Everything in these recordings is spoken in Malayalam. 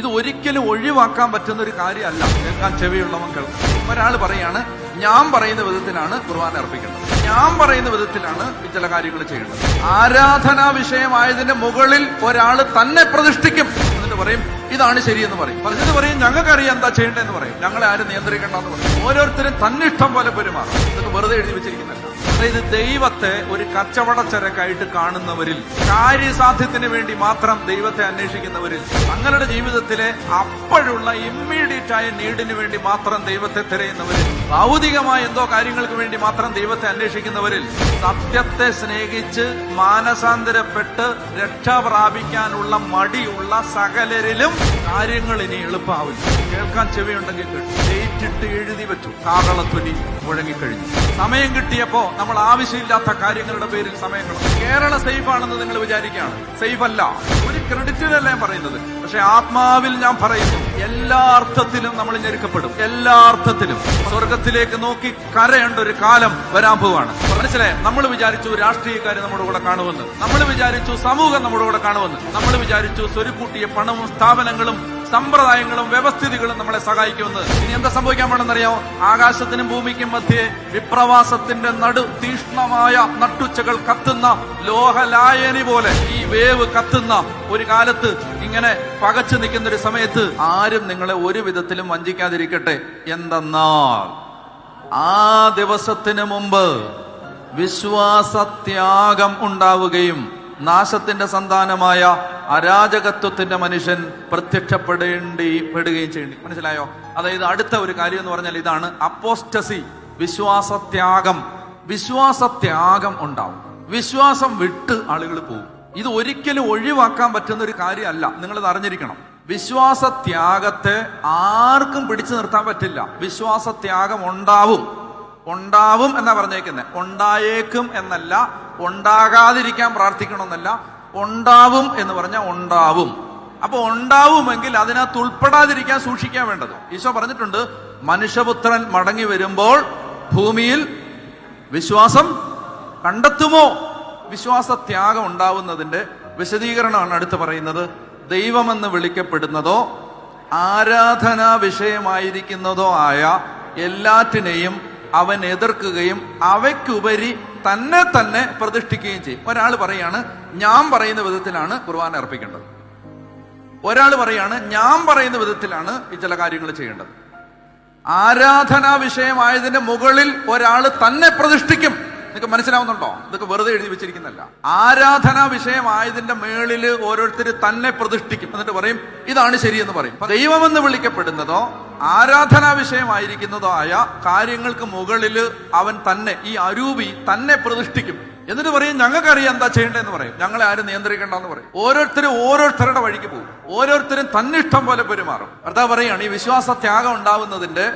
ഇത് ഒരിക്കലും ഒഴിവാക്കാൻ പറ്റുന്ന ഒരു കാര്യമല്ല. കേൾക്കാൻ ചെവിയുള്ളവൻ കേൾക്കും. ഒരാൾ പറയാണ്, ഞാൻ പറയുന്ന വിധത്തിലാണ് ഖുർആൻ അർപ്പിക്കേണ്ടത്, ഞാൻ പറയുന്ന വിധത്തിലാണ് ചില കാര്യങ്ങൾ ചെയ്യേണ്ടത്. ആരാധനാ വിഷയമായതിന്റെ മുകളിൽ ഒരാൾ തന്നെ പ്രതിഷ്ഠിക്കും. എന്നിട്ട് പറയും ഇതാണ് ശരിയെന്ന് പറയും. പറഞ്ഞിട്ട് പറയും ഞങ്ങൾക്കറിയാം എന്താ ചെയ്യേണ്ടതെന്ന് പറയും. ഞങ്ങളെ ആരും നിയന്ത്രിക്കേണ്ടെന്ന് പറയും. ഓരോരുത്തരും തന്നിഷ്ടം പോലെ പെരുമാറും. ഇതൊക്കെ വെറുതെ എഴുതി വെച്ചിരിക്കുന്നല്ല. അതായത് ദൈവത്തെ ഒരു കച്ചവടച്ചരക്കായിട്ട് കാണുന്നവരിൽ, കാര്യസാധ്യത്തിന് വേണ്ടി മാത്രം ദൈവത്തെ അന്വേഷിക്കുന്നവരിൽ, തങ്ങളുടെ ജീവിതത്തിലെ അപ്പോഴുള്ള ഇമ്മീഡിയറ്റ് ആയ നീഡിന് വേണ്ടി മാത്രം ദൈവത്തെ തിരയുന്നവരിൽ, ഭൗതികമായ എന്തോ കാര്യങ്ങൾക്ക് വേണ്ടി മാത്രം ദൈവത്തെ അന്വേഷിക്കുന്നവരിൽ, സത്യത്തെ സ്നേഹിച്ച് മാനസാന്തരപ്പെട്ട് രക്ഷ പ്രാപിക്കാനുള്ള മടിയുള്ള സകലരിലും കാര്യങ്ങൾ ഇനി എളുപ്പമാവില്ല. കേൾക്കാൻ ചെവിയുണ്ടെങ്കിൽ കേട്ടു. ഡേറ്റിട്ട് എഴുതി വെച്ചു. കാകളത്തൊലി മുഴങ്ങിക്കഴിഞ്ഞു. സമയം കിട്ടിയപ്പോ നമ്മൾ ആവശ്യമില്ലാത്ത കാര്യങ്ങളുടെ പേരിൽ സമയം കളഞ്ഞു. കേരള സേഫ് ആണെന്ന് നിങ്ങൾ വിചാരിക്കുകയാണ്. സേഫ് അല്ല. ഒരു ക്രെഡിറ്റിനല്ല ഞാൻ പറയുന്നത്. പക്ഷെ ആത്മാവിൽ ഞാൻ പറയുന്നു, എല്ലാ അർത്ഥത്തിലും നമ്മൾ ഞെരുക്കപ്പെടും. എല്ലാ അർത്ഥത്തിലും സ്വർഗത്തിലേക്ക് നോക്കി കരയേണ്ട ഒരു കാലം വരാൻ പോവാണ്. മനസ്സിലായി? നമ്മൾ വിചാരിച്ചു രാഷ്ട്രീയക്കാർ നമ്മുടെ കൂടെ കാണുമെന്ന്, നമ്മൾ വിചാരിച്ചു സമൂഹം നമ്മുടെ കൂടെ കാണുമെന്ന്, നമ്മൾ വിചാരിച്ചു സ്വരുക്കൂട്ടിയ പണവും സ്ഥാപനങ്ങളും സമ്പ്രദായങ്ങളും വ്യവസ്ഥിതികളും നമ്മളെ സഹായിക്കുമെന്ന്. ഇനി എന്താ സംഭവിക്കാൻ വേണമെന്നറിയാമോ? ആകാശത്തിനും ഭൂമിക്കും മധ്യേ വിപ്രവാസത്തിന്റെ തീഷ്ണമായ നട്ടുച്ചകൾ കത്തുന്ന ലോഹലായനി പോലെ ഈ വേവ് കത്തുന്ന ഒരു കാലത്ത് ഇങ്ങനെ പകച്ചു നിൽക്കുന്ന ഒരു സമയത്ത് ആരും നിങ്ങളെ ഒരു വിധത്തിലും വഞ്ചിക്കാതിരിക്കട്ടെ. എന്തെന്നാൽ ആ ദിവസത്തിന് മുമ്പ് വിശ്വാസത്യാഗം ഉണ്ടാവുകയും നാശത്തിന്റെ സന്താനമായ അരാജകത്വത്തിന്റെ മനുഷ്യൻ പ്രത്യക്ഷപ്പെടുകയും ചെയ്യേണ്ടി. മനസ്സിലായോ? അതായത് അടുത്ത ഒരു കാര്യം എന്ന് പറഞ്ഞാൽ ഇതാണ് അപ്പോസ്റ്റസി, വിശ്വാസത്യാഗം. വിശ്വാസത്യാഗം ഉണ്ടാവും. വിശ്വാസം വിട്ട് ആളുകൾ പോകും. ഇത് ഒരിക്കലും ഒഴിവാക്കാൻ പറ്റുന്ന ഒരു കാര്യമല്ല. നിങ്ങളിത് അറിഞ്ഞിരിക്കണം. വിശ്വാസത്യാഗത്തെ ആർക്കും പിടിച്ചു നിർത്താൻ പറ്റില്ല. വിശ്വാസത്യാഗം ഉണ്ടാവും. ഉണ്ടാവും എന്നാ പറഞ്ഞേക്കുന്നത്. ഉണ്ടായേക്കും എന്നല്ല, ഉണ്ടാകാതിരിക്കാൻ പ്രാർത്ഥിക്കണമെന്നല്ല. ഉണ്ടാവും എന്ന് പറഞ്ഞാൽ ഉണ്ടാവും. അപ്പൊ ഉണ്ടാവുമെങ്കിൽ അതിനകത്ത് ഉൾപ്പെടാതിരിക്കാൻ സൂക്ഷിക്കാൻ വേണ്ടത്. ഈശോ പറഞ്ഞിട്ടുണ്ട്, മനുഷ്യപുത്രൻ മടങ്ങി വരുമ്പോൾ ഭൂമിയിൽ വിശ്വാസം കണ്ടെത്തുമോ? വിശ്വാസത്യാഗം ഉണ്ടാവുന്നതിന്റെ വിശദീകരണമാണ് അടുത്ത് പറയുന്നത്. ദൈവമെന്ന് വിളിക്കപ്പെടുന്നതോ ആരാധനാ വിഷയമായിരിക്കുന്നതോ ആയ എല്ലാറ്റിനെയും അവൻ എതിർക്കുകയും അവയ്ക്കുപരി തന്നെ തന്നെ പ്രതിഷ്ഠിക്കുകയും ചെയ്യും. ഒരാൾ പറയാണ് ഞാൻ പറയുന്ന വിധത്തിലാണ് ഖുർആൻ അർപ്പിക്കേണ്ടത്. ഒരാൾ പറയാണ് ഞാൻ പറയുന്ന വിധത്തിലാണ് ഈ ചില കാര്യങ്ങൾ ചെയ്യേണ്ടത്. ആരാധനാ വിഷയമായതിന്റെ മുകളിൽ ഒരാൾ തന്നെ പ്രതിഷ്ഠിക്കും. നിങ്ങൾക്ക് മനസ്സിലാവുന്നുണ്ടോ? ഇതൊക്കെ വെറുതെ എഴുതി വെച്ചിരിക്കുന്നല്ല. ആരാധനാ വിഷയമായതിന്റെ മേളില് ഓരോരുത്തർ തന്നെ പ്രതിഷ്ഠിക്കും. എന്നിട്ട് പറയും ഇതാണ് ശരിയെന്ന് പറയും. ദൈവമെന്ന് വിളിക്കപ്പെടുന്നതോ ആരാധനാ വിഷയമായിരിക്കുന്നതോ ആയ കാര്യങ്ങൾക്ക് മുകളില് അവൻ തന്നെ, ഈ അരൂപി തന്നെ പ്രതിഷ്ഠിക്കും. എന്നിട്ട് പറയും ഞങ്ങൾക്കറിയാം എന്താ ചെയ്യേണ്ടതെന്ന് പറയും. ഞങ്ങളെ ആരും നിയന്ത്രിക്കേണ്ടെന്ന് പറയും. ഓരോരുത്തരും ഓരോരുത്തരുടെ വഴിക്ക് പോകും. ഓരോരുത്തരും തന്നിഷ്ടം പോലെ പെരുമാറും. കർത്താവ് പറയുകയാണ് ഈ വിശ്വാസത്യാഗം ഉണ്ടാവുന്നതിന്റെ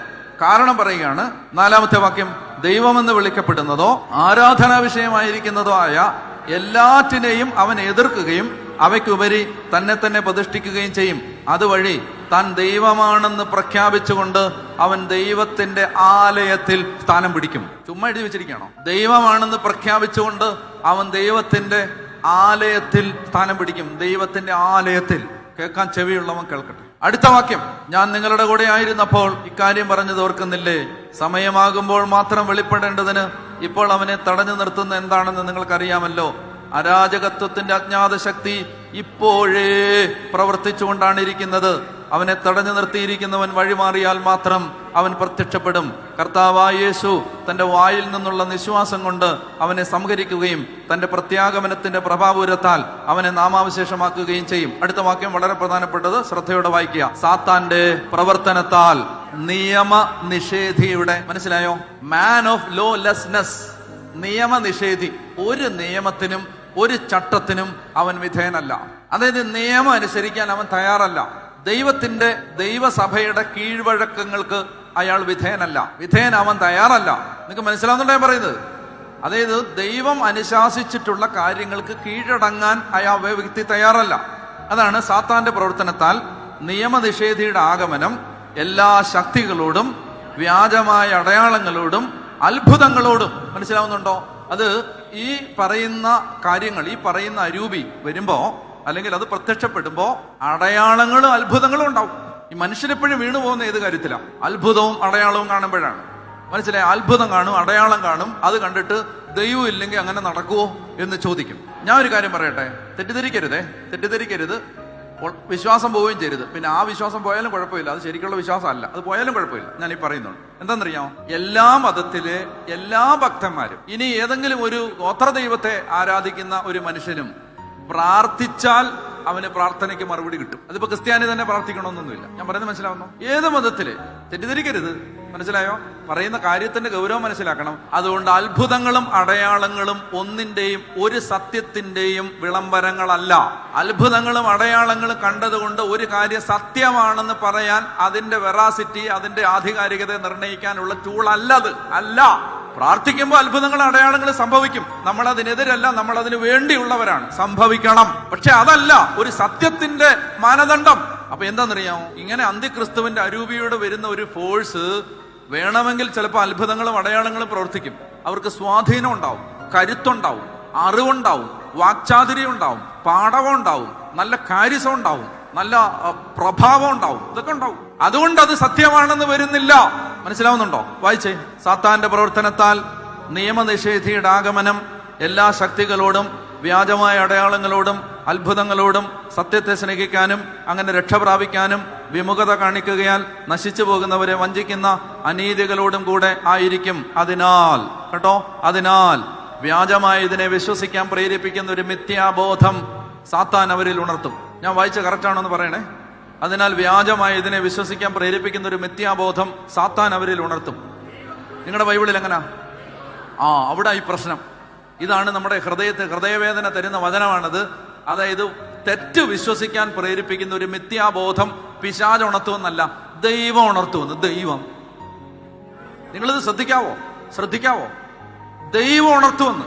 കാരണം പറയുകയാണ്. 4-ാമത്തെ വാക്യം, ദൈവമെന്ന് വിളിക്കപ്പെടുന്നതോ ആരാധനാ വിഷയമായിരിക്കുന്നതോ ആയ എല്ലാറ്റിനെയും അവൻ എതിർക്കുകയും അവയ്ക്കുപരി തന്നെ തന്നെ പ്രതിഷ്ഠിക്കുകയും ചെയ്യും. അതുവഴി താൻ ദൈവമാണെന്ന് പ്രഖ്യാപിച്ചുകൊണ്ട് അവൻ ദൈവത്തിന്റെ ആലയത്തിൽ സ്ഥാനം പിടിക്കും. ചുമ്മാ എഴുതി വെച്ചിരിക്കുകയാണോ? ദൈവമാണെന്ന് പ്രഖ്യാപിച്ചുകൊണ്ട് അവൻ ദൈവത്തിന്റെ ആലയത്തിൽ സ്ഥാനം പിടിക്കും. ദൈവത്തിന്റെ ആലയത്തിൽ. കേൾക്കാൻ ചെവിയുള്ളവൻ കേൾക്കട്ടെ. അടുത്ത വാക്യം, ഞാൻ നിങ്ങളുടെ കൂടെ ആയിരുന്നപ്പോൾ ഇക്കാര്യം പറഞ്ഞത് ഓർക്കുന്നില്ലേ? സമയമാകുമ്പോൾ മാത്രം വെളിപ്പെടേണ്ടതിന് ഇപ്പോൾ അവനെ തടഞ്ഞു നിർത്തുന്ന എന്താണെന്ന് നിങ്ങൾക്കറിയാമല്ലോ. അരാജകത്വത്തിന്റെ അജ്ഞാത ശക്തി ഇപ്പോഴേ പ്രവർത്തിച്ചുകൊണ്ടാണ് ഇരിക്കുന്നത്. അവനെ തടഞ്ഞു നിർത്തിയിരിക്കുന്നവൻ വഴിമാറിയാൽ മാത്രം അവൻ പ്രത്യക്ഷപ്പെടും. കർത്താവായ യേശു തന്റെ വായിൽ നിന്നുള്ള നിശ്വാസം കൊണ്ട് അവനെ സംഹരിക്കുകയും തന്റെ പ്രത്യാഗമനത്തിന്റെ പ്രഭാപൂരത്താൽ അവനെ നാമാവശേഷമാക്കുകയും ചെയ്യും. അടുത്ത വാക്യം വളരെ പ്രധാനപ്പെട്ടത്, ശ്രദ്ധയോടെ വായിക്കുക. സാത്താന്റെ പ്രവർത്തനത്താൽ നിയമ നിഷേധിയുടെ, മനസ്സിലായോ? മാൻ ഓഫ് ലോലെസ്നെസ്, നിയമനിഷേധി. ഒരു നിയമത്തിനും ഒരു ചട്ടത്തിനും അവൻ വിധേയനല്ല. അതായത് നിയമം അനുസരിക്കാൻ അവൻ തയ്യാറല്ല. ദൈവസഭയുടെ കീഴ്വഴക്കങ്ങൾക്ക് അയാൾ വിധേയനാവാൻ തയ്യാറല്ല. നിങ്ങൾക്ക് മനസ്സിലാവുന്നുണ്ടോ ഞാൻ പറയുന്നത്? അതായത് ദൈവം അനുശാസിച്ചിട്ടുള്ള കാര്യങ്ങൾക്ക് കീഴടങ്ങാൻ വ്യക്തി തയ്യാറല്ല. അതാണ് സാത്താന്റെ പ്രവർത്തനത്താൽ നിയമനിഷേധിയുടെ ആഗമനം എല്ലാ ശക്തികളോടും വ്യാജമായ അടയാളങ്ങളോടും അത്ഭുതങ്ങളോടും. മനസ്സിലാവുന്നുണ്ടോ? അത് ഈ പറയുന്ന കാര്യങ്ങൾ, ഈ പറയുന്ന അരൂപി വരുമ്പോ അല്ലെങ്കിൽ അത് പ്രത്യക്ഷപ്പെടുമ്പോ അടയാളങ്ങളും അത്ഭുതങ്ങളും ഉണ്ടാവും. ഈ മനുഷ്യരെപ്പോഴും വീണു പോകുന്ന ഏത് കാര്യത്തിലാണ്? അത്ഭുതവും അടയാളവും കാണുമ്പോഴാണ്. മനസ്സിലായി? അത്ഭുതം കാണും, അടയാളം കാണും, അത് കണ്ടിട്ട് ദൈവം ഇല്ലെങ്കിൽ അങ്ങനെ നടക്കുവോ എന്ന് ചോദിക്കും. ഞാൻ ഒരു കാര്യം പറയട്ടെ, തെറ്റിദ്ധരിക്കരുത്. വിശ്വാസം പോവുകയും ചെയ്യരുത്. പിന്നെ ആ വിശ്വാസം പോയാലും കുഴപ്പമില്ല, അത് ശരിക്കുള്ള വിശ്വാസം അല്ല, അത് പോയാലും കുഴപ്പമില്ല. ഞാൻ ഈ പറയുന്നുണ്ട് എന്താണെന്നറിയാമോ, എല്ലാ മതത്തിലെ എല്ലാ ഭക്തന്മാരും, ഇനി ഏതെങ്കിലും ഒരു ഗോത്രദൈവത്തെ ആരാധിക്കുന്ന ഒരു മനുഷ്യനും പ്രാർത്ഥിച്ചാൽ അവന് പ്രാർത്ഥനയ്ക്ക് മറുപടി കിട്ടും. അതിപ്പോ ക്രിസ്ത്യാനി തന്നെ പ്രാർത്ഥിക്കണമെന്നൊന്നുമില്ല. ഞാൻ പറയുന്നത് മനസ്സിലാവുന്നു? ഏത് മതത്തില്, തെറ്റിദ്ധരിക്കരുത്. മനസ്സിലായോ? പറയുന്ന കാര്യത്തിന്റെ ഗൗരവം മനസ്സിലാക്കണം. അതുകൊണ്ട് അത്ഭുതങ്ങളും അടയാളങ്ങളും ഒന്നിന്റെയും ഒരു സത്യത്തിന്റെയും വിളംബരങ്ങളല്ല. അത്ഭുതങ്ങളും അടയാളങ്ങളും കണ്ടതുകൊണ്ട് ഒരു കാര്യം സത്യമാണെന്ന് പറയാൻ അതിന്റെ വെറാസിറ്റി, അതിന്റെ ആധികാരികത നിർണ്ണയിക്കാനുള്ള ടൂൾ അല്ലത്. അല്ല. പ്രാർത്ഥിക്കുമ്പോൾ അത്ഭുതങ്ങളും അടയാളങ്ങളും സംഭവിക്കും. നമ്മൾ അതിനെതിരല്ല, നമ്മൾ അതിന് വേണ്ടിയുള്ളവരാണ്. സംഭവിക്കണം. പക്ഷെ അതല്ല ഒരു സത്യത്തിന്റെ മാനദണ്ഡം. അപ്പൊ എന്താണെന്നറിയാമോ, ഇങ്ങനെ അന്ത്യക്രിസ്തുവിന്റെ അരൂപിയോട് വരുന്ന ഒരു ഫോഴ്സ് വേണമെങ്കിൽ ചിലപ്പോൾ അത്ഭുതങ്ങളും അടയാളങ്ങളും പ്രവർത്തിക്കും. അവർക്ക് സ്വാധീനം ഉണ്ടാവും, കരുത്തുണ്ടാവും, അറിവുണ്ടാവും, വാക്ചാതുര്യം ഉണ്ടാവും, പാടവം ഉണ്ടാവും, നല്ല കാര്യസം ഉണ്ടാവും, നല്ല പ്രഭാവം ഉണ്ടാവും, ഇതൊക്കെ ഉണ്ടാവും. അതുകൊണ്ട് അത് സത്യമാണെന്ന് വരുന്നില്ല. മനസ്സിലാവുന്നുണ്ടോ? വായിച്ചേ. സാത്താന്റെ പ്രവർത്തനത്താൽ നിയമനിഷേധിയുടെ ആഗമനം എല്ലാ ശക്തികളോടും വ്യാജമായ അടയാളങ്ങളോടും അത്ഭുതങ്ങളോടും സത്യത്തെ സ്നേഹിക്കാനും അങ്ങനെ രക്ഷപ്രാപിക്കാനും വിമുഖത കാണിക്കുകയാൽ നശിച്ചു പോകുന്നവരെ വഞ്ചിക്കുന്ന അനീതികളോടും കൂടെ ആയിരിക്കും. അതിനാൽ അതിനാൽ വ്യാജമായ ഇതിനെ വിശ്വസിക്കാൻ പ്രേരിപ്പിക്കുന്ന ഒരു മിഥ്യാബോധം സാത്താൻ അവരിൽ ഉണർത്തും. ഞാൻ വായിച്ച കറക്റ്റാണോ എന്ന് പറയണേ. അതിനാൽ വ്യാജമായ ഇതിനെ വിശ്വസിക്കാൻ പ്രേരിപ്പിക്കുന്ന ഒരു മിഥ്യാബോധം സാത്താൻ അവരിൽ ഉണർത്തും. നിങ്ങളുടെ ബൈബിളിൽ എങ്ങനാ? അവിടെ ഈ പ്രശ്നം ഇതാണ്. നമ്മുടെ ഹൃദയവേദന തരുന്ന വചനമാണത്. അതായത് തെറ്റ് വിശ്വസിക്കാൻ പ്രേരിപ്പിക്കുന്ന ഒരു മിഥ്യാബോധം പിശാച് ഉണർത്തുമെന്നല്ല, ദൈവം ഉണർത്തുമെന്ന്. ദൈവം, നിങ്ങളിത് ശ്രദ്ധിക്കാവോ? ദൈവം ഉണർത്തുമെന്ന്.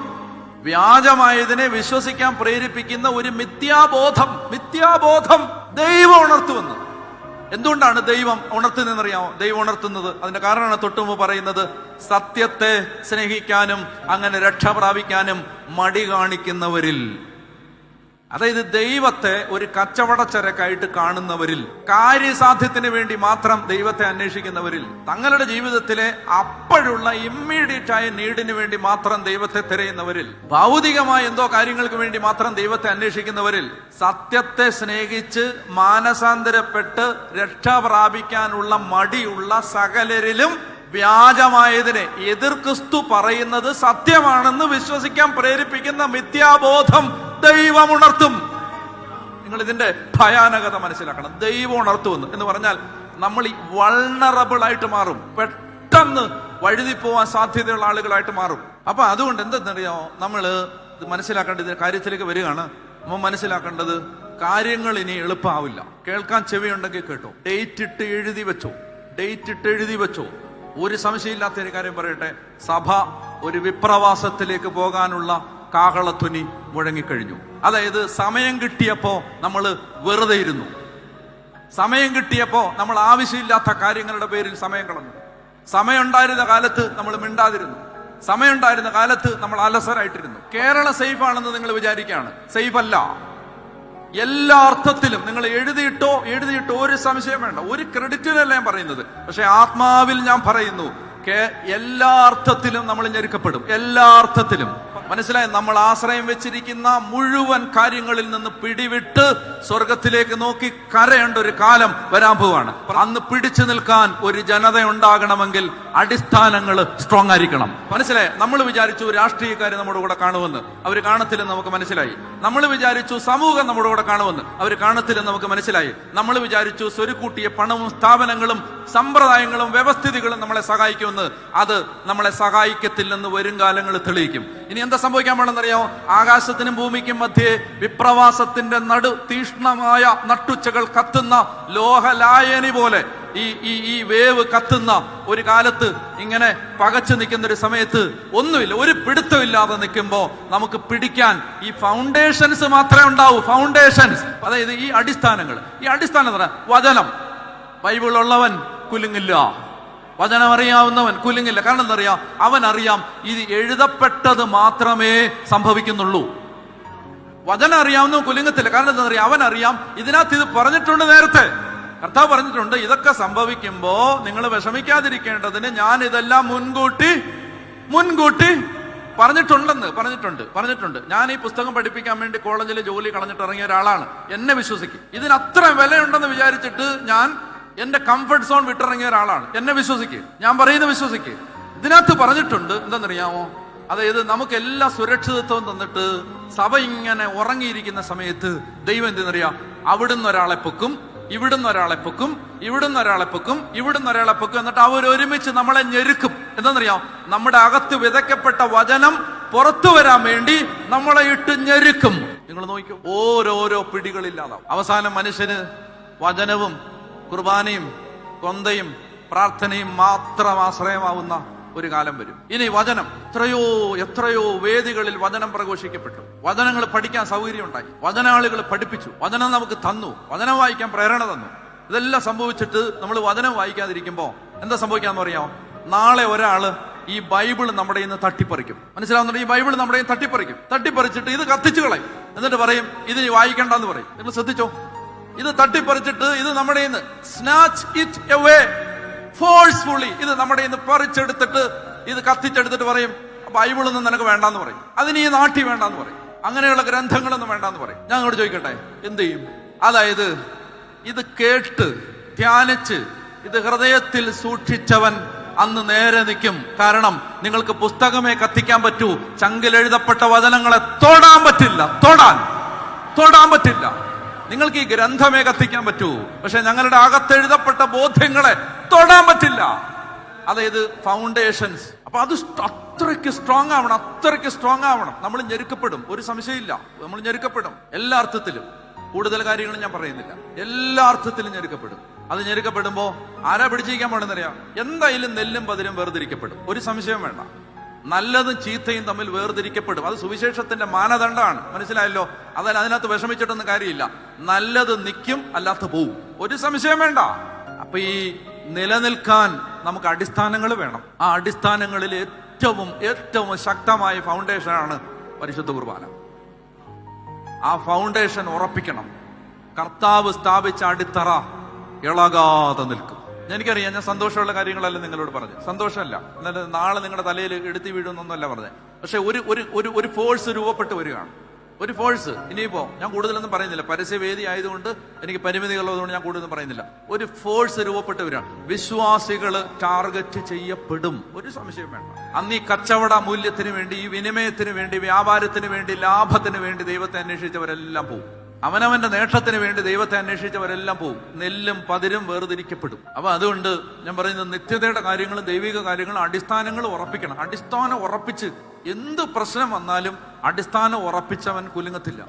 വ്യാജമായതിനെ വിശ്വസിക്കാൻ പ്രേരിപ്പിക്കുന്ന ഒരു മിഥ്യാബോധം ദൈവം ഉണർത്തുമെന്ന്. എന്തുകൊണ്ടാണ് ദൈവം ഉണർത്തുന്നതെന്നറിയാമോ? ദൈവം ഉണർത്തുന്നത് അതിന്റെ കാരണമാണ് തൊട്ടുമുമ്പ് പറയുന്നത്. സത്യത്തെ സ്നേഹിക്കാനും അങ്ങനെ രക്ഷ പ്രാപിക്കാനും മടി കാണിക്കുന്നവരിൽ, അതായത് ദൈവത്തെ ഒരു കച്ചവടച്ചരക്കായിട്ട് കാണുന്നവരിൽ, കാര്യസാധ്യത്തിന് വേണ്ടി മാത്രം ദൈവത്തെ അന്വേഷിക്കുന്നവരിൽ, തങ്ങളുടെ ജീവിതത്തിലെ അപ്പോഴുള്ള ഇമ്മീഡിയറ്റ് ആയ നീഡിന് വേണ്ടി മാത്രം ദൈവത്തെ തിരയുന്നവരിൽ, ഭൗതികമായ എന്തോ കാര്യങ്ങൾക്ക് വേണ്ടി മാത്രം ദൈവത്തെ അന്വേഷിക്കുന്നവരിൽ, സത്യത്തെ സ്നേഹിച്ച് മാനസാന്തരപ്പെട്ട് രക്ഷ പ്രാപിക്കാനുള്ള മടിയുള്ള സകലരിലും വ്യാജമായതിനെ എതിർ ക്രിസ്തു പറയുന്നത് സത്യമാണെന്ന് വിശ്വസിക്കാൻ പ്രേരിപ്പിക്കുന്ന മിഥ്യാബോധം ദൈവം ഉണർത്തും. നിങ്ങൾ ഇതിന്റെ ഭയാനകത മനസ്സിലാക്കണം. ദൈവം ഉണർത്തുമെന്ന് എന്ന് പറഞ്ഞാൽ നമ്മൾ ഈ വൾണറബിൾ ആയിട്ട് മാറും, പെട്ടെന്ന് വഴുതി പോവാൻ സാധ്യതയുള്ള ആളുകളായിട്ട് മാറും. അപ്പൊ അതുകൊണ്ട് എന്തെന്നറിയാമോ, നമ്മൾ ഇത് മനസ്സിലാക്കേണ്ടത് കാര്യത്തിലേക്ക് വരികയാണ്. നമ്മൾ മനസ്സിലാക്കേണ്ടത് കാര്യങ്ങൾ ഇനി എളുപ്പമാവില്ല. കേൾക്കാൻ ചെവിയുണ്ടെങ്കിൽ കേട്ടോ. ഡേറ്റ് ഇട്ട് എഴുതി വെച്ചോ. ഒരു സംശയമില്ലാത്ത ഒരു കാര്യം പറയട്ടെ, സഭ ഒരു വിപ്രവാസത്തിലേക്ക് പോകാനുള്ള കാഹളധ്വനി മുഴങ്ങിക്കഴിഞ്ഞു. അതായത് സമയം കിട്ടിയപ്പോ നമ്മൾ വെറുതെ ഇരുന്നു, സമയം കിട്ടിയപ്പോ നമ്മൾ ആവശ്യമില്ലാത്ത കാര്യങ്ങളുടെ പേരിൽ സമയം കളഞ്ഞു. സമയം ഉണ്ടായിരുന്ന കാലത്ത് നമ്മൾ മിണ്ടാതിരുന്നു, സമയം ഉണ്ടായിരുന്ന കാലത്ത് നമ്മൾ അലസരായിട്ടിരുന്നു. കേരള സേഫ് ആണെന്ന് നിങ്ങൾ വിചാരിക്കുകയാണ്. സേഫ് അല്ല. എല്ലാ അർത്ഥത്തിലും നിങ്ങൾ എഴുതിയിട്ടോ ഒരു സംശയം വേണ്ട, ഒരു ക്രെഡിറ്റിനല്ല ഞാൻ പറയുന്നത്. പക്ഷെ ആത്മാവിൽ ഞാൻ പറയുന്നു, എല്ലാ അർത്ഥത്തിലും നമ്മൾ ഞെരുക്കപ്പെടും. എല്ലാ അർത്ഥത്തിലും. മനസ്സിലായി? നമ്മൾ ആശ്രയം വെച്ചിരിക്കുന്ന മുഴുവൻ കാര്യങ്ങളിൽ നിന്ന് പിടിവിട്ട് സ്വർഗത്തിലേക്ക് നോക്കി കരയേണ്ട ഒരു കാലം വരാൻ പോവാണ്. അന്ന് പിടിച്ചു നിൽക്കാൻ ഒരു ജനത ഉണ്ടാകണമെങ്കിൽ അടിസ്ഥാനങ്ങൾ സ്ട്രോങ് ആയിരിക്കണം. മനസ്സിലായി? നമ്മൾ വിചാരിച്ചു രാഷ്ട്രീയക്കാർ നമ്മുടെ കൂടെ കാണുമെന്ന്, അവർ കാണത്തില്ലെന്ന് നമുക്ക് മനസ്സിലായി. നമ്മൾ വിചാരിച്ചു സമൂഹം നമ്മുടെ കൂടെ കാണുമെന്ന്, അവർ കാണത്തില്ലെന്ന് നമുക്ക് മനസ്സിലായി. നമ്മൾ വിചാരിച്ചു സ്വരുക്കൂട്ടിയ പണവും സ്ഥാപനങ്ങളും സമ്പ്രദായങ്ങളും വ്യവസ്ഥിതികളും നമ്മളെ സഹായിക്കുമെന്ന്, അത് നമ്മളെ സഹായിക്കത്തില്ലെന്ന് വരും കാലങ്ങൾ തെളിയിക്കും. ഇനി എന്താ സംഭവിക്കാൻ വേണമെന്നറിയാമോ? ആകാശത്തിനും ഭൂമിക്കും മധ്യേ വിപ്രവാസത്തിന്റെ തീഷ്ണമായ നട്ടുച്ചകൾ കത്തുന്ന ലോഹലായനി പോലെ ഈ വേവ് കത്തുന്ന ഒരു കാലത്ത് ഇങ്ങനെ പകച്ചു നിൽക്കുന്ന ഒരു സമയത്ത് ഒന്നുമില്ല, ഒരു പിടുത്തമില്ലാതെ നിൽക്കുമ്പോ നമുക്ക് പിടിക്കാൻ ഈ ഫൗണ്ടേഷൻസ് മാത്രമേ ഉണ്ടാവൂ. ഫൗണ്ടേഷൻസ്, അതായത് ഈ അടിസ്ഥാനങ്ങൾ. ഈ അടിസ്ഥാനം എന്താ? വചനം. ബൈബിൾ ഉള്ളവൻ കുലുങ്ങില്ല, വചനം അറിയാവുന്നവൻ കുലുങ്ങില്ല. കാരണം എന്താ അറിയാം? അവൻ അറിയാം ഇത് എഴുതപ്പെട്ടത് മാത്രമേ സംഭവിക്കുന്നുള്ളൂ. വചനം അറിയാവുന്ന കുലുങ്ങത്തില്ല. കാരണം എന്താ പറയുക, അവൻ അറിയാം ഇതിനകത്ത് ഇത് പറഞ്ഞിട്ടുണ്ട്. നേരത്തെ കർത്താവ് പറഞ്ഞിട്ടുണ്ട്, ഇതൊക്കെ സംഭവിക്കുമ്പോ നിങ്ങൾ വിഷമിക്കാതിരിക്കേണ്ടതിന് ഞാൻ ഇതെല്ലാം മുൻകൂട്ടി പറഞ്ഞിട്ടുണ്ട്. ഞാൻ ഈ പുസ്തകം പഠിപ്പിക്കാൻ വേണ്ടി കോളേജിലെ ജോലി കളഞ്ഞിട്ട് ഇറങ്ങിയ ഒരാളാണ്. എന്നെ വിശ്വസിക്കും. ഇതിന് അത്ര വിലയുണ്ടെന്ന് വിചാരിച്ചിട്ട് ഞാൻ എന്റെ കംഫർട്ട് സോൺ വിട്ടിറങ്ങിയ ഒരാളാണ്. എന്നെ വിശ്വസിക്കുക, ഞാൻ പറയുന്നത് വിശ്വസിക്കുക. ഇതിനകത്ത് പറഞ്ഞിട്ടുണ്ട് എന്താണെന്നറിയാമോ, അതായത് നമുക്ക് എല്ലാ സുരക്ഷിതത്വവും തന്നിട്ട് സഭ ഇങ്ങനെ ഉറങ്ങിയിരിക്കുന്ന സമയത്ത് ദൈവം എന്തെന്നറിയാം, അവിടുന്ന് ഒരാളെ പൊക്കും, ഇവിടുന്ന് ഒരാളെ പൊക്കും, ഇവിടുന്ന് ഒരാളെ പൊക്കും, ഇവിടുന്ന് ഒരാളെ പൊക്കും. എന്നിട്ട് അവരൊരുമിച്ച് നമ്മളെ ഞെരുക്കും. എന്താണെന്നറിയാം, നമ്മുടെ അകത്ത് വിതയ്ക്കപ്പെട്ട വചനം പുറത്തു വരാൻ വേണ്ടി നമ്മളെ ഇട്ട് ഞെരുക്കും. നിങ്ങൾ നോക്കിക്കോ, ഓരോരോ പിടികളില്ലാതാവും. അവസാനം മനുഷ്യന് വചനവും കുർബാനയും കൊന്തയും പ്രാർത്ഥനയും മാത്രം ആശ്രയമാവുന്ന ഒരു കാലം വരും. ഇനി വചനം എത്രയോ വേദികളിൽ വചനം പ്രഘോഷിക്കപ്പെട്ടു. വചനങ്ങൾ പഠിക്കാൻ സൗകര്യം ഉണ്ടായി, വചനാളികൾ പഠിപ്പിച്ചു, വചനം നമുക്ക് തന്നു, വചനം വായിക്കാൻ പ്രേരണ തന്നു. ഇതെല്ലാം സംഭവിച്ചിട്ട് നമ്മൾ വചനം വായിക്കാതിരിക്കുമ്പോ എന്താ സംഭവിക്കാന്ന് പറയാമോ, നാളെ ഒരാള് ഈ ബൈബിൾ നമ്മുടെ ഇന്ന് തട്ടിപ്പറിക്കും. മനസ്സിലാവുന്നുണ്ട്? ഈ ബൈബിൾ നമ്മുടെ തട്ടിപ്പറിച്ചിട്ട് ഇത് കത്തിച്ചു കളയും. എന്നിട്ട് പറയും ഇത് വായിക്കണ്ടെന്ന് പറയും. നിങ്ങൾ ശ്രദ്ധിച്ചോ, ഇത് തട്ടിപ്പറിച്ചിട്ട് ഇത് നമ്മുടെ ഇന്ന് സ്നാച്ച് ഇറ്റ് അവേ ഫോഴ്സ്ഫുള്ളി, ഇത് നമ്മുടെ ഇന്ന് പറിച്ചെടുത്തിട്ട് ഇത് കത്തിച്ചെടുത്തിട്ട് പറയും ബൈബിളൊന്നും നിനക്ക് വേണ്ടാന്ന് പറയും, അതിന് ഈ നാട്ടി വേണ്ടാന്ന് പറയും, അങ്ങനെയുള്ള ഗ്രന്ഥങ്ങളൊന്നും വേണ്ടാന്ന് പറയും. ഞാൻ അങ്ങോട്ട് ചോദിക്കട്ടെ, എന്ത് ചെയ്യും? അതായത് ഇത് കേട്ട് ധ്യാനിച്ച് ഇത് ഹൃദയത്തിൽ സൂക്ഷിച്ചവൻ അന്ന് നേരെ നിൽക്കും. കാരണം നിങ്ങൾക്ക് പുസ്തകമേ കത്തിക്കാൻ പറ്റൂ, ചങ്കിലെഴുതപ്പെട്ട വചനങ്ങളെ തൊടാൻ പറ്റില്ല. നിങ്ങൾക്ക് ഈ ഗ്രന്ഥമേ കത്തിക്കാൻ പറ്റൂ, പക്ഷെ ഞങ്ങളുടെ അകത്തെഴുതപ്പെട്ട ബോധ്യങ്ങളെ തൊടാൻ പറ്റില്ല. അതായത് ഫൗണ്ടേഷൻസ്. അപ്പൊ അത് അത്രയ്ക്ക് സ്ട്രോങ് ആവണം. നമ്മൾ ഞെരുക്കപ്പെടും, ഒരു സംശയമില്ല. നമ്മൾ ഞെരുക്കപ്പെടും എല്ലാ അർത്ഥത്തിലും. കൂടുതൽ കാര്യങ്ങളും ഞാൻ പറയുന്നില്ല, എല്ലാ അർത്ഥത്തിലും ഞെരുക്കപ്പെടും. അത് ഞെരുക്കപ്പെടുമ്പോ ആരാ പിടിച്ചിരിക്കാൻ പാടുന്നറിയാം, എന്തായാലും നെല്ലും പതിരും വേർതിരിക്കപ്പെടും. ഒരു സംശയം വേണ്ട. നല്ലതും ചീത്തയും തമ്മിൽ വേർതിരിക്കപ്പെടും. അത് സുവിശേഷത്തിന്റെ മാനദണ്ഡമാണ്. മനസ്സിലായല്ലോ? അതായത് അതിനകത്ത് വിഷമിച്ചിട്ടൊന്നും കാര്യമില്ല. നല്ലത് നിൽക്കും, അല്ലാത്ത പോവും. ഒരു സംശയം വേണ്ട. അപ്പൊ ഈ നിലനിൽക്കാൻ നമുക്ക് അടിസ്ഥാനങ്ങൾ വേണം. ആ അടിസ്ഥാനങ്ങളിൽ ഏറ്റവും ശക്തമായ ഫൗണ്ടേഷനാണ് പരിശുദ്ധ കുർബാന. ആ ഫൗണ്ടേഷൻ ഉറപ്പിക്കണം. കർത്താവ് സ്ഥാപിച്ച അടിത്തറ ഇളകാതെ നിൽക്കും. എനിക്കറിയാം, ഞാൻ സന്തോഷമുള്ള കാര്യങ്ങളല്ല നിങ്ങളോട് പറഞ്ഞു. സന്തോഷമല്ല, എന്നാലും നാളെ നിങ്ങളുടെ തലയിൽ എടുത്തി വീഴുന്നൊന്നുമല്ല പറഞ്ഞത്. പക്ഷെ ഒരു ഫോഴ്സ് രൂപപ്പെട്ട് വരികയാണ്. ഒരു ഫോഴ്സ്. ഇനിയിപ്പോ ഞാൻ കൂടുതലൊന്നും പറയുന്നില്ല, പരസ്യവേദി ആയതുകൊണ്ട് എനിക്ക് പരിമിതികളുള്ളതുകൊണ്ട് ഞാൻ കൂടുതലൊന്നും പറയുന്നില്ല. ഒരു ഫോഴ്സ് രൂപപ്പെട്ട് വരികയാണ്. വിശ്വാസികള് ടാർഗറ്റ് ചെയ്യപ്പെടും, ഒരു സംശയം വേണ്ട. അന്ന് ഈ കച്ചവട മൂല്യത്തിന് വേണ്ടി, ഈ വിനിമയത്തിന് വേണ്ടി, വ്യാപാരത്തിന് വേണ്ടി, ലാഭത്തിന് വേണ്ടി ദൈവത്തെ അന്വേഷിച്ചവരെല്ലാം പോകും. അവനവന്റെ നേട്ടത്തിന് വേണ്ടി ദൈവത്തെ അന്വേഷിച്ചവരെല്ലാം പോകും. നെല്ലും പതിരും വേർതിരിക്കപ്പെടും. അപ്പൊ അതുകൊണ്ട് ഞാൻ പറയുന്നത്, നിത്യതയുടെ കാര്യങ്ങളും ദൈവിക കാര്യങ്ങളും അടിസ്ഥാനങ്ങൾ ഉറപ്പിക്കണം. അടിസ്ഥാനം ഉറപ്പിച്ച് എന്ത് പ്രശ്നം വന്നാലും അടിസ്ഥാനം ഉറപ്പിച്ചവൻ കുലുങ്ങത്തില്ല.